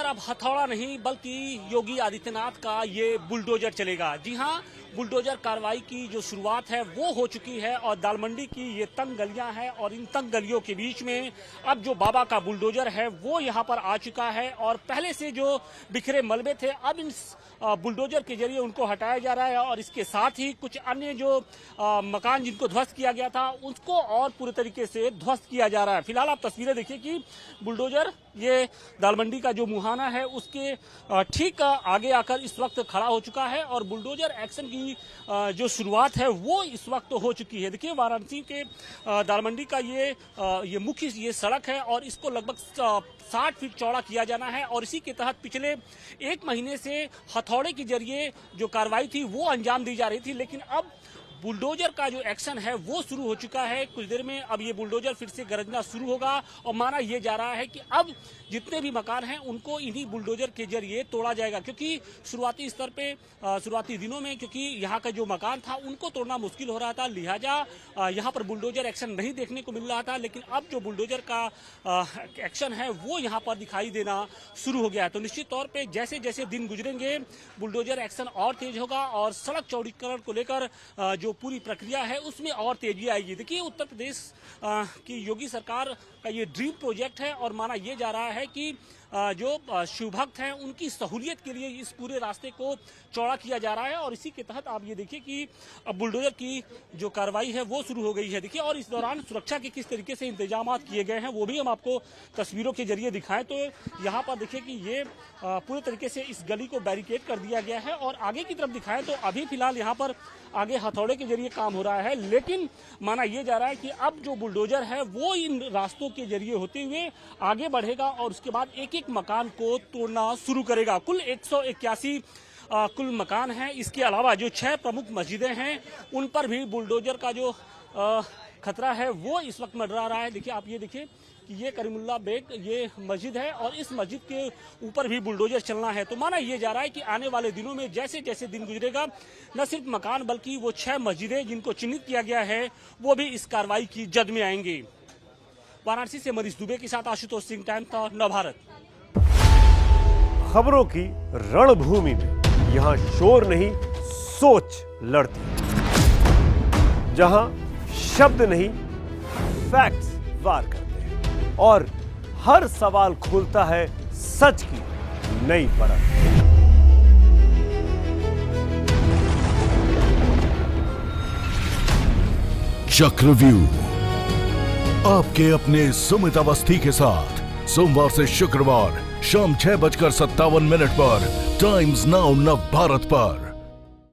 अब हथौड़ा नहीं बल्कि योगी आदित्यनाथ का ये बुलडोजर चलेगा। जी हाँ, बुलडोजर कार्रवाई की जो शुरुआत है वो हो चुकी है और दालमंडी की ये तंग गलियां हैं और इन तंग गलियों के बीच में अब जो बाबा का बुलडोजर है वो यहाँ पर आ चुका है और पहले से जो बिखरे मलबे थे अब इन बुलडोजर के जरिए उनको हटाया जा रहा है और इसके साथ ही कुछ अन्य जो मकान जिनको ध्वस्त किया गया था उसको और पूरे तरीके से ध्वस्त किया जा रहा है। फिलहाल आप तस्वीरें देखिए कि बुलडोजर ये दालमंडी का जो मुहाना है उसके ठीक आगे आकर इस वक्त खड़ा हो चुका है और बुलडोजर एक्शन की जो शुरुआत है वो इस वक्त हो चुकी है। देखिए वाराणसी के दालमंडी का ये मुख्य ये सड़क है और इसको लगभग 60 फीट चौड़ा किया जाना है और इसी के तहत पिछले 1 महीने से हथौड़े के जरिए जो कार्रवाई थी वो अंजाम दी जा रही थी, लेकिन अब बुलडोजर का जो एक्शन है वो शुरू हो चुका है। कुछ देर में अब ये बुलडोजर फिर से गरजना शुरू होगा और माना ये जा रहा है कि अब जितने भी मकान हैं उनको इन्हीं बुलडोजर के जरिए तोड़ा जाएगा, क्योंकि शुरुआती स्तर पे शुरुआती दिनों में क्योंकि यहाँ का जो मकान था उनको तोड़ना मुश्किल हो रहा था, लिहाजा यहाँ पर बुलडोजर एक्शन नहीं देखने को मिल रहा था। लेकिन अब जो बुलडोजर का एक्शन है वो यहाँ पर दिखाई देना शुरू हो गया है। तो निश्चित तौर पर जैसे जैसे दिन गुजरेंगे बुलडोजर एक्शन और तेज होगा और सड़क चौड़ीकरण को लेकर जो पूरी प्रक्रिया है उसमें और तेजी आएगी। देखिए उत्तर प्रदेश की योगी सरकार का ये ड्रीम प्रोजेक्ट है और माना ये जा रहा है कि जो शिव भक्त हैं उनकी सहूलियत के लिए इस पूरे रास्ते को चौड़ा किया जा रहा है और इसी के तहत आप ये देखिए कि अब बुलडोजर की जो कार्रवाई है वो शुरू हो गई है। देखिए और इस दौरान सुरक्षा के किस तरीके से इंतजाम किए गए हैं वो भी हम आपको तस्वीरों के जरिए दिखाएं। तो यहाँ पर देखिए कि ये पूरे तरीके से इस गली को बैरिकेड कर दिया गया है और आगे की तरफ दिखाएं तो अभी फिलहाल यहाँ पर आगे हथौड़े के जरिए काम हो रहा है, लेकिन माना यह जा रहा है कि अब जो बुलडोजर है वो इन रास्तों के जरिए होते हुए आगे बढ़ेगा और उसके बाद एक एक मकान को तोड़ना शुरू करेगा। कुल 181 कुल मकान हैं। इसके अलावा जो 6 प्रमुख मस्जिदें हैं उन पर भी बुलडोजर का जो खतरा है वो इस वक्त मंडरा रहा है। देखिए आप ये देखिए कि ये करीमुल्ला बेग ये मस्जिद है और इस मस्जिद के ऊपर भी बुलडोजर चलना है। तो माना ये जा रहा है कि आने वाले दिनों में जैसे जैसे दिन गुजरेगा न सिर्फ मकान बल्कि वो 6 मस्जिदें जिनको चिन्हित किया गया है वो भी इस कार्रवाई की जद में आएंगे। वाराणसी से मनीष दुबे के साथ आशुतोष सिंह, टाइम्स नवभारत। खबरों की रणभूमि में यहाँ शोर नहीं सोच लड़ती, जहां शब्द नहीं फैक्ट्स वार करते हैं और हर सवाल खोलता है सच की नई परत। चक्रव्यूह आपके अपने सुमित अवस्थी के साथ सोमवार से शुक्रवार शाम 6:57 पर टाइम्स नाउ नवभारत पर।